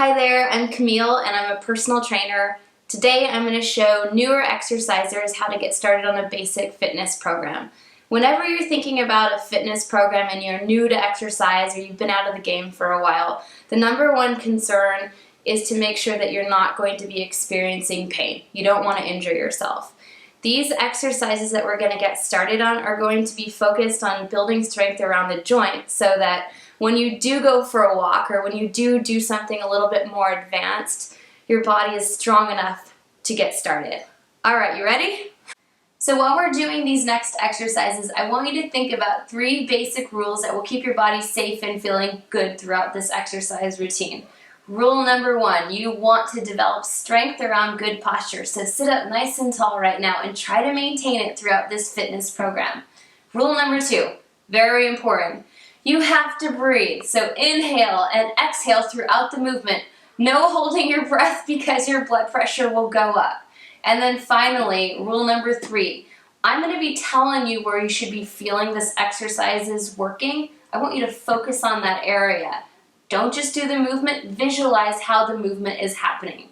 Hi there, I'm Camille and I'm a personal trainer. Today I'm going to show newer exercisers how to get started on a basic fitness program. Whenever you're thinking about a fitness program and you're new to exercise or you've been out of the game for a while, the number one concern is to make sure that you're not going to be experiencing pain. You don't want to injure yourself. These exercises that we're going to get started on are going to be focused on building strength around the joint so that when you do go for a walk or when you do something a little bit more advanced, your body is strong enough to get started. All right, you ready? So while we're doing these next exercises, I want you to think about 3 basic rules that will keep your body safe and feeling good throughout this exercise routine. Rule number 1, you want to develop strength around good posture. So sit up nice and tall right now and try to maintain it throughout this fitness program. Rule number 2, very important. You have to breathe. So inhale and exhale throughout the movement. No holding your breath because your blood pressure will go up. And then finally, rule number 3, I'm going to be telling you where you should be feeling this exercise is working. I want you to focus on that area. Don't just do the movement, visualize how the movement is happening.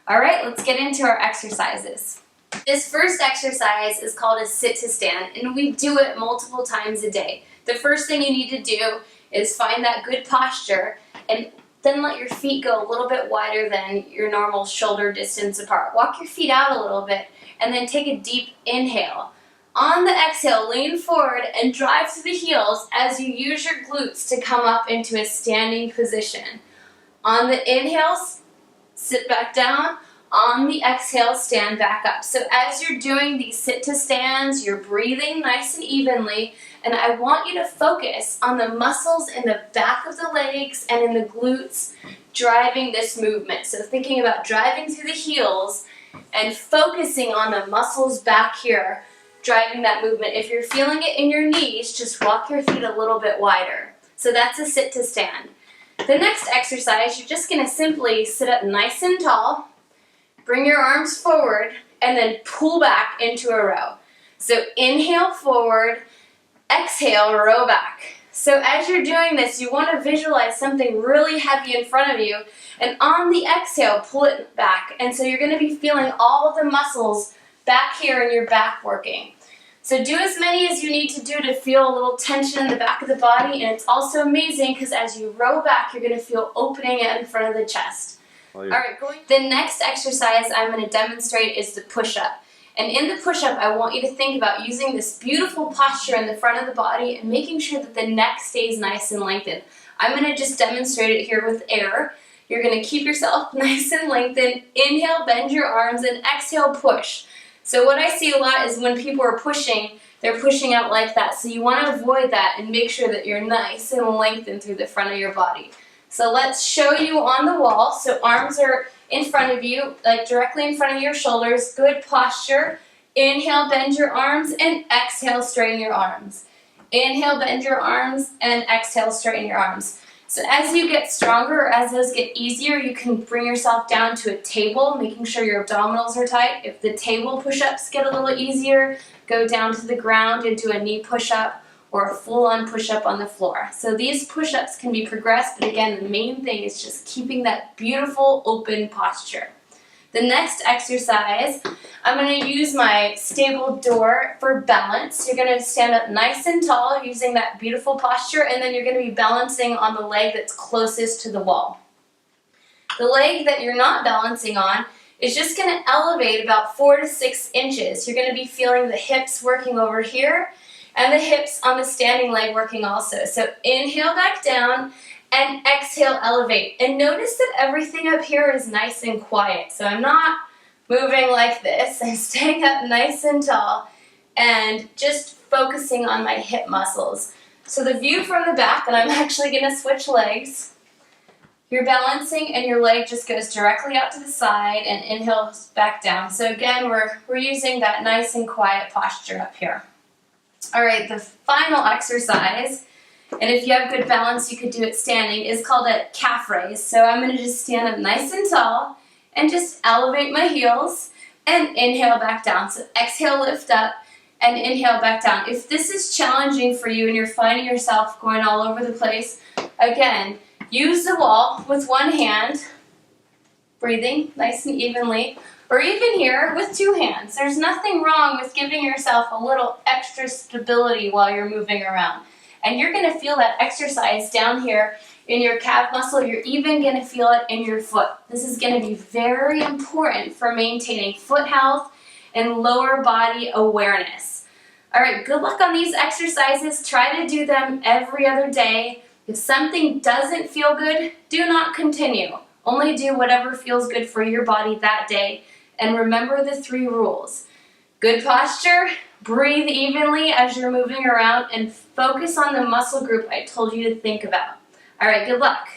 All right, let's get into our exercises. This first exercise is called a sit to stand, and we do it multiple times a day. The first thing you need to do is find that good posture and then let your feet go a little bit wider than your normal shoulder distance apart. Walk your feet out a little bit and then take a deep inhale. On the exhale, lean forward and drive through the heels as you use your glutes to come up into a standing position. On the inhale, sit back down. On the exhale, stand back up. So as you're doing these sit to stands, you're breathing nice and evenly, and I want you to focus on the muscles in the back of the legs and in the glutes driving this movement. So thinking about driving through the heels and focusing on the muscles back here driving that movement. If you're feeling it in your knees, just walk your feet a little bit wider. So that's a sit to stand. The next exercise, you're just going to simply sit up nice and tall, bring your arms forward, and then pull back into a row. So inhale forward, exhale, row back. So as you're doing this, you want to visualize something really heavy in front of you, and on the exhale, pull it back. And so you're going to be feeling all of the muscles back here in your back working. So do as many as you need to do to feel a little tension in the back of the body, and it's also amazing because as you row back, you're going to feel opening in front of the chest. All right, the next exercise I'm going to demonstrate is the push-up. And in the push-up, I want you to think about using this beautiful posture in the front of the body and making sure that the neck stays nice and lengthened. I'm going to just demonstrate it here with air. You're going to keep yourself nice and lengthened. Inhale, bend your arms, and exhale, push. So what I see a lot is when people are pushing, they're pushing out like that. So you want to avoid that and make sure that you're nice and lengthened through the front of your body. So let's show you on the wall. So arms are in front of you, like directly in front of your shoulders. Good posture. Inhale, bend your arms, and exhale, straighten your arms. Inhale, bend your arms, and exhale, straighten your arms. So as you get stronger or as those get easier, you can bring yourself down to a table, making sure your abdominals are tight. If the table push-ups get a little easier, go down to the ground and do a knee push-up or a full-on push-up on the floor. So these push-ups can be progressed, but again, the main thing is just keeping that beautiful open posture. The next exercise, I'm going to use my stable door for balance. You're going to stand up nice and tall using that beautiful posture, and then you're going to be balancing on the leg that's closest to the wall. The leg that you're not balancing on is just going to elevate about 4 to 6 inches. You're going to be feeling the hips working over here and the hips on the standing leg working also. So inhale back down and exhale, elevate. And notice that everything up here is nice and quiet. So I'm not moving like this. I'm staying up nice and tall and just focusing on my hip muscles. So the view from the back, and I'm actually going to switch legs. You're balancing and your leg just goes directly out to the side and inhales back down. So again, we're using that nice and quiet posture up here. All right, the final exercise, and if you have good balance, you could do it standing, is called a calf raise. So I'm going to just stand up nice and tall and just elevate my heels and inhale back down. So exhale, lift up, and inhale back down. If this is challenging for you and you're finding yourself going all over the place, again, use the wall with one hand breathing nice and evenly, or even here with 2 hands. There's nothing wrong with giving yourself a little extra stability while you're moving around. And you're going to feel that exercise down here in your calf muscle. You're even going to feel it in your foot. This is going to be very important for maintaining foot health and lower body awareness. All right, good luck on these exercises. Try to do them every other day. If something doesn't feel good, do not continue. Only do whatever feels good for your body that day. And remember the 3 rules. Good posture, breathe evenly as you're moving around, and focus on the muscle group I told you to think about. All right, good luck.